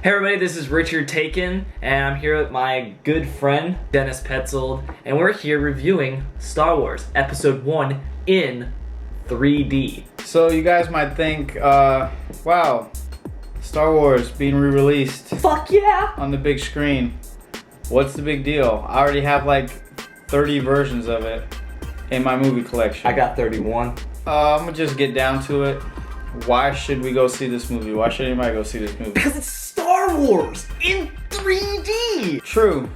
Hey everybody, this is RDTaken, and I'm here with my good friend, Dennis Petzold, and we're here reviewing Star Wars Episode 1 in 3D. So you guys might think, wow, Star Wars being re-released. Fuck yeah! On the big screen. What's the big deal? I already have like 30 versions of it in my movie collection. I got 31. I'm gonna just get down to it. Why should we go see this movie? Why should anybody go see this movie? Because it's Star Wars in 3D! True,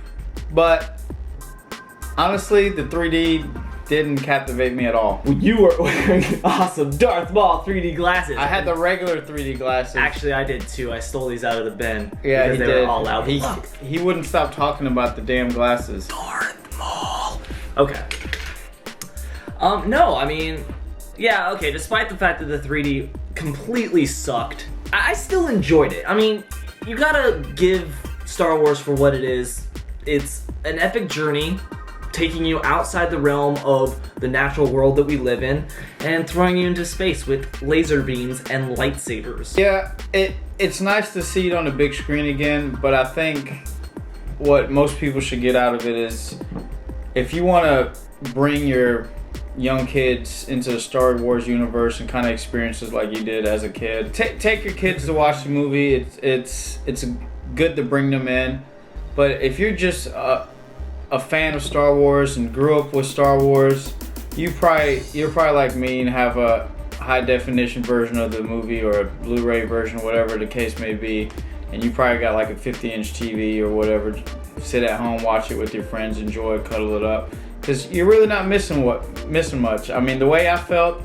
but honestly, the 3D didn't captivate me at all. Well, you were wearing awesome Darth Maul 3D glasses. I had the regular 3D glasses. Actually, I did too. I stole these out of the bin. Yeah, because he they did. Were all out. He wouldn't stop talking about the damn glasses. Darth Maul. Okay. No, I mean, yeah, okay, despite the fact that the 3D completely sucked, I still enjoyed it. I mean, you gotta give Star Wars for what it is. It's an epic journey, taking you outside the realm of the natural world that we live in, and throwing you into space with laser beams and lightsabers. Yeah, it's nice to see it on the big screen again, but I think what most people should get out of it is, if you want to bring your young kids into the Star Wars universe and kind of experiences like you did as a kid, take your kids to watch the movie. It's good to bring them in, but if you're just a fan of Star Wars and grew up with Star Wars, you're probably like me and have a high definition version of the movie or a Blu-ray version, whatever the case may be, and you probably got like a 50-inch TV or whatever. Sit at home, watch it with your friends, enjoy it, cuddle it up. Because you're really not missing much. I mean, the way I felt,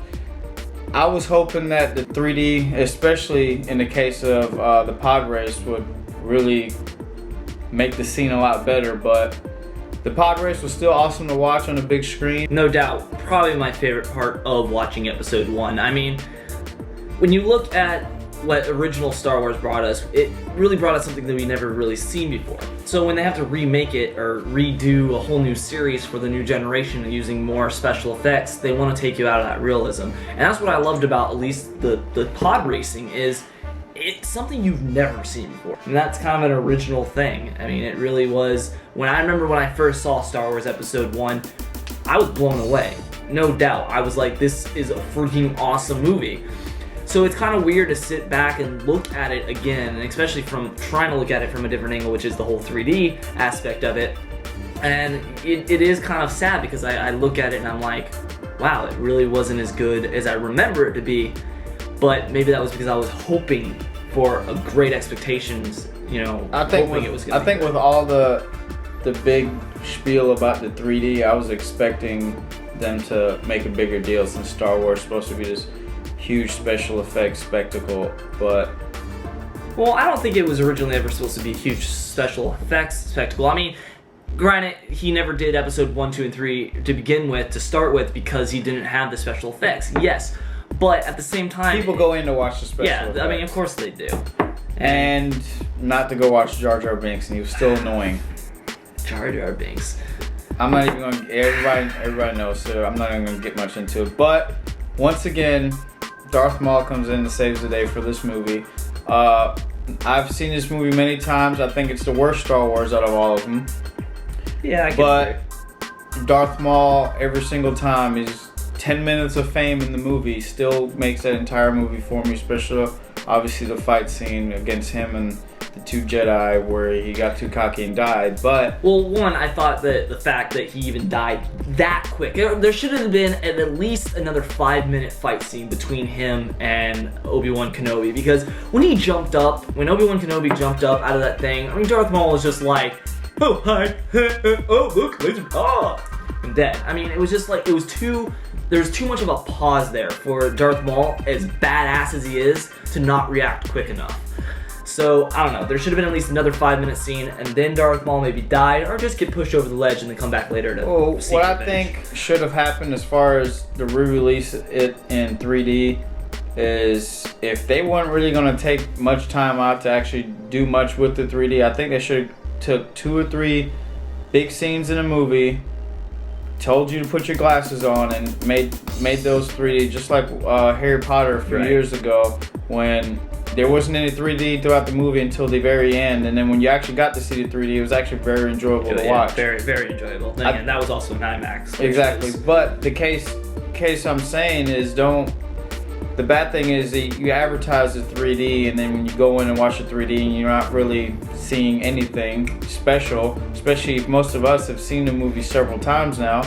I was hoping that the 3D, especially in the case of the pod race, would really make the scene a lot better. But the pod race was still awesome to watch on a big screen. No doubt, probably my favorite part of watching Episode 1. I mean, when you look at what original Star Wars brought us, it really brought us something that we never really seen before. So when they have to remake it or redo a whole new series for the new generation using more special effects, they want to take you out of that realism. And that's what I loved about at least the pod racing, is it's something you've never seen before. And that's kind of an original thing. I mean, it really was. I remember when I first saw Star Wars Episode 1, I was blown away. No doubt. I was like, this is a freaking awesome movie. So it's kind of weird to sit back and look at it again, and especially from trying to look at it from a different angle, which is the whole 3D aspect of it. And it is kind of sad because I look at it and I'm like, wow, it really wasn't as good as I remember it to be. But maybe that was because I was hoping for a great expectations, you know, hoping it was going to be good. With all the big spiel about the 3D, I was expecting them to make a bigger deal, since Star Wars is supposed to be this huge special effects spectacle. But well, I don't think it was originally ever supposed to be a huge special effects spectacle. I mean, granted, he never did Episode 1, 2, and 3 to begin with, to start with, because he didn't have the special effects. Yes, but at the same time, people go in to watch the special effects. Yeah, I mean, of course they do. And not to go watch Jar Jar Binks, and he was still annoying. Jar Jar Binks. I'm not even going to, everybody knows, so I'm not even going to get much into it. But once again, Darth Maul comes in and saves the day for this movie. I've seen this movie many times. I think it's the worst Star Wars out of all of them. Yeah, I can But Darth Maul, every single time, is 10 minutes of fame in the movie, still makes that entire movie for me. Especially, obviously, the fight scene against him and the two Jedi where he got too cocky and died. But well, one, I thought that the fact that he even died that quick, there should have been at least another 5-minute fight scene between him and Obi-Wan Kenobi, because when Obi-Wan Kenobi jumped up out of that thing, I mean, Darth Maul was just like, oh hi, oh look, laser, and dead. I mean, it was just like, there's too much of a pause there for Darth Maul, as badass as he is, to not react quick enough. So, I don't know, there should have been at least another 5-minute scene, and then Darth Maul maybe died, or just get pushed over the ledge and then come back later to see what I think should have happened as far as the re-release it in 3D is, if they weren't really going to take much time out to actually do much with the 3D, I think they should have took 2 or 3 big scenes in a movie, told you to put your glasses on, and made those 3D, just like Harry Potter a few years ago, when there wasn't any 3D throughout the movie until the very end, and then when you actually got to see the 3D, it was actually very enjoyable to watch. Very, very enjoyable. Then again, that was also an IMAX. Exactly, but the case I'm saying is the bad thing is that you advertise the 3D, and then when you go in and watch the 3D and you're not really seeing anything special, especially if most of us have seen the movie several times now,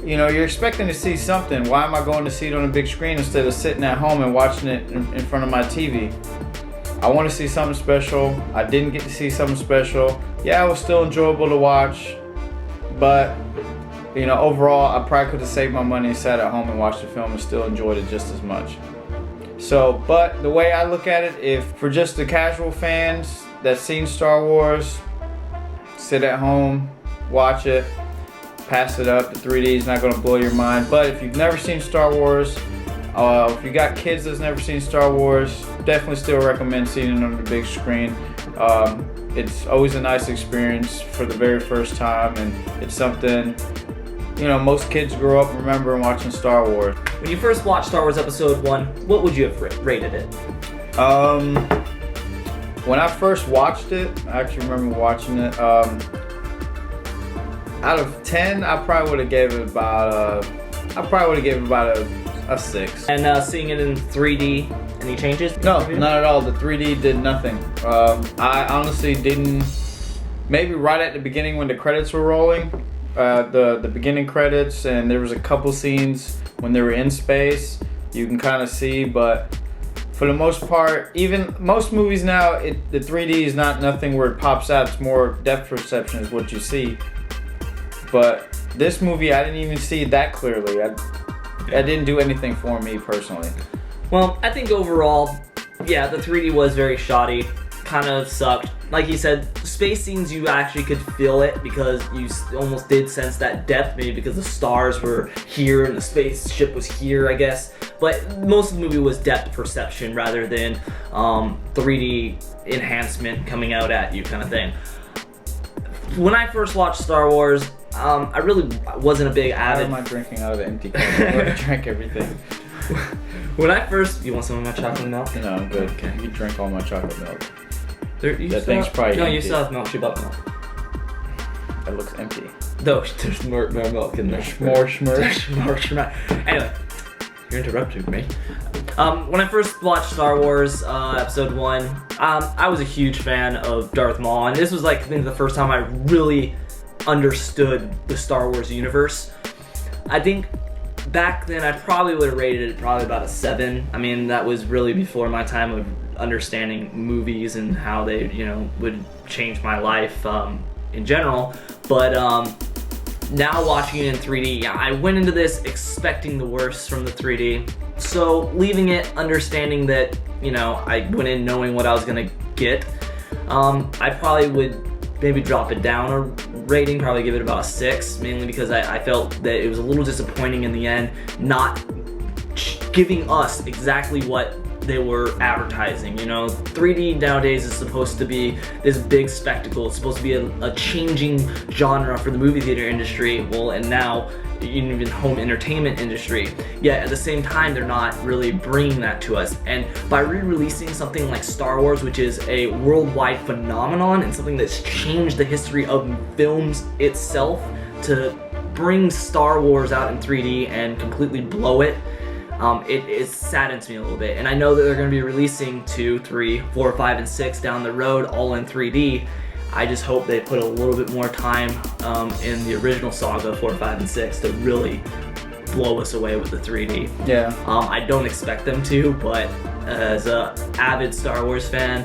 you know, you're expecting to see something. Why am I going to see it on a big screen instead of sitting at home and watching it in front of my TV? I want to see something special. I didn't get to see something special. Yeah, it was still enjoyable to watch, but you know, overall, I probably could have saved my money and sat at home and watched the film and still enjoyed it just as much. So, but the way I look at it, if for just the casual fans that's seen Star Wars, sit at home, watch it, pass it up. The 3D is not going to blow your mind. But if you've never seen Star Wars, if you got kids that's never seen Star Wars, definitely still recommend seeing it on the big screen. It's always a nice experience for the very first time, and it's something, you know, most kids grow up remembering watching Star Wars. When you first watched Star Wars Episode 1, what would you have rated it? When I first watched it, I actually remember watching it. Out of 10, I probably would have gave it about a 6. And seeing it in 3D, any changes? No, not at all. The 3D did nothing. I honestly didn't. Maybe right at the beginning when the credits were rolling, the beginning credits, and there was a couple scenes when they were in space, you can kind of see, but for the most part, even most movies now, the 3D is not nothing where it pops out. It's more depth perception is what you see. But this movie, I didn't even see that clearly. I didn't do anything for me personally. Well, I think overall, yeah, the 3D was very shoddy. Kind of sucked. Like you said, space scenes, you actually could feel it because you almost did sense that depth, maybe because the stars were here and the spaceship was here, I guess. But most of the movie was depth perception rather than 3D enhancement coming out at you kind of thing. When I first watched Star Wars, I really wasn't a big avid. Why am I drinking out of an empty cup? I'm going to drink everything. When I first, you want some of my chocolate milk? No, I'm good. Okay. You drink all my chocolate milk. That thing's probably no, empty. you still have milk. You bought milk. It looks empty. No, there's more milk in there. More schmurk. There's more schmurk. Anyway, you're interrupting me. When I first watched Star Wars Episode 1, I was a huge fan of Darth Maul, and this was like I think the first time I really understood the Star Wars universe. I think back then I probably would have rated it probably about a 7. I mean, that was really before my time of understanding movies and how they, you know, would change my life in general. But now watching it in 3D, yeah, I went into this expecting the worst from the 3D. So leaving it, understanding that, you know, I went in knowing what I was gonna get, I probably would maybe drop it down a rating, probably give it about a 6, mainly because I felt that it was a little disappointing in the end, not giving us exactly what they were advertising. You know, 3D nowadays is supposed to be this big spectacle. It's supposed to be a changing genre for the movie theater industry, well, and now even home entertainment industry. Yet at the same time, they're not really bringing that to us. And by re-releasing something like Star Wars, which is a worldwide phenomenon and something that's changed the history of films itself, to bring Star Wars out in 3D and completely blow it, it saddens me a little bit. And I know that they're going to be releasing 2, 3, 4, 5, and 6 down the road, all in 3D. I just hope they put a little bit more time in the original saga, 4, 5, and 6, to really blow us away with the 3D. Yeah. I don't expect them to, but as an avid Star Wars fan,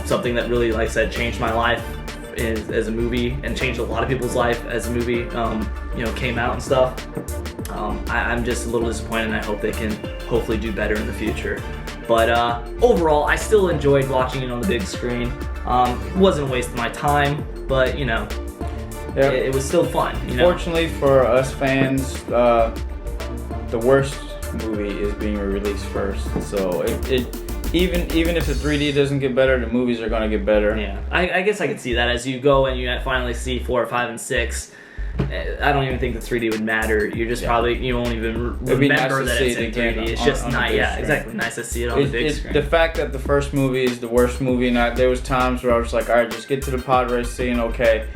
something that really, like I said, changed my life as a movie and changed a lot of people's life as a movie, you know, came out and stuff. I'm just a little disappointed, and I hope they can hopefully do better in the future. But overall, I still enjoyed watching it on the big screen. It wasn't a waste of my time, but you know, it was still fun. You know? Fortunately for us fans, the worst movie is being released first. So even if the 3D doesn't get better, the movies are gonna get better. Yeah, I guess I could see that as you go and you finally see 4, 5, and 6. I don't even think the 3D would matter. You're just probably, you won't even It'd be nice remember to that see it's it in again 3D. It's on- just on the nice. big Yeah, screen. exactly. Nice to see it on the big screen. The fact that the first movie is the worst movie, and there was times where I was like, all right, just get to the pod race scene. Okay,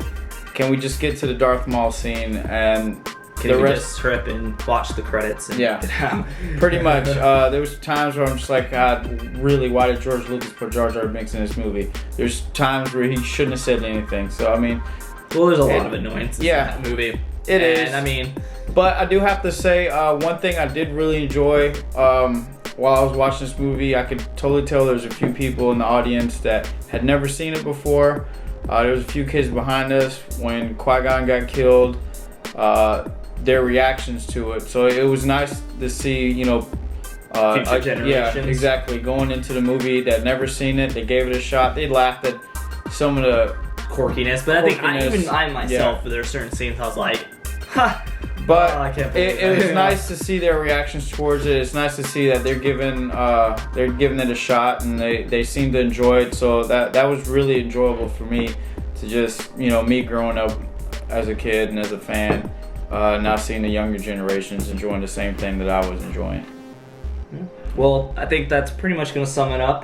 can we just get to the Darth Maul scene and Can the we rest? just trip and watch the credits? And Yeah. get out? Pretty much. There was times where I'm just like, God, really, why did George Lucas put Jar Jar Binks in this movie? There's times where he shouldn't have said anything. So I mean, well, there's a lot of annoyances yeah, in that movie. it is. I mean, but I do have to say, one thing I did really enjoy while I was watching this movie, I could totally tell there's a few people in the audience that had never seen it before. There was a few kids behind us when Qui-Gon got killed. Their reactions to it. So it was nice to see, future generations. Yeah, exactly. Going into the movie that never seen it, they gave it a shot. They laughed at some of the quirkiness, but I think quirkiness, I myself, for there are certain scenes, I was like, ha! But I can't believe it was that. nice to see their reactions towards it. It's nice to see that they're giving it a shot, and they seem to enjoy it. So that was really enjoyable for me to just, me growing up as a kid and as a fan, now seeing the younger generations enjoying the same thing that I was enjoying. Well, I think that's pretty much going to sum it up.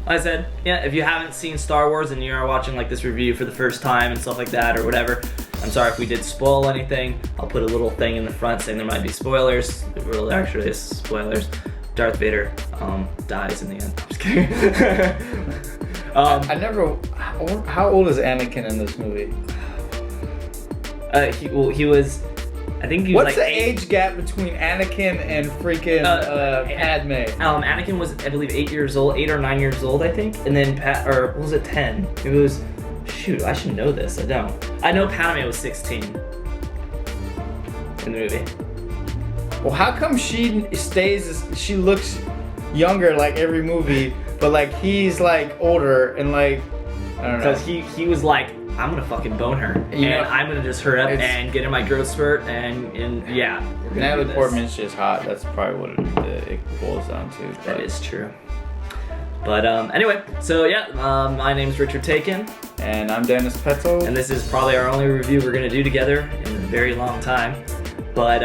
Like I said, yeah, if you haven't seen Star Wars and you are watching like this review for the first time and stuff like that or whatever, I'm sorry if we did spoil anything. I'll put a little thing in the front saying there might be spoilers. It really actually is spoilers. Darth Vader dies in the end. Just kidding. I never. How old is Anakin in this movie? He was. I think he was What's like the age gap between Anakin and freaking Padme? Anakin was, I believe, 8 years old, 8 or 9 years old, I think, and then or was it 10? It was. Shoot, I should know this. I don't. I know Padme was 16 in the movie. Well, how come she she looks younger like every movie, but like he's like older and like I don't know. Because he was like, I'm gonna fucking bone her, and I'm gonna just hurry up and get in my growth spurt, and yeah. We're gonna Natalie do this. Portman's just hot. That's probably what it boils down to. That is true. But anyway, so yeah, my name's RDTaken. And I'm Dennis Petzo. And this is probably our only review we're gonna do together in a very long time. But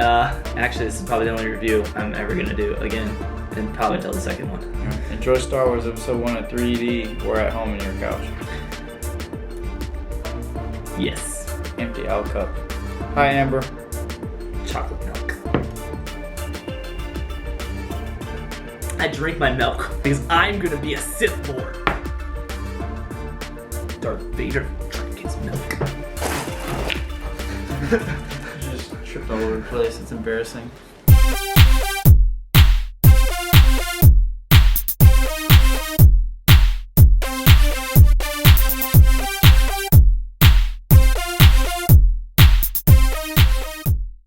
actually, this is probably the only review I'm ever gonna do again, and probably until the second one. Enjoy Star Wars Episode 1 in 3D. We're at home in your couch. Yes. Empty out cup. Hi, Amber. Chocolate milk. I drink my milk because I'm gonna be a Sith Lord. Darth Vader drank his milk. You just tripped all over the place. It's embarrassing.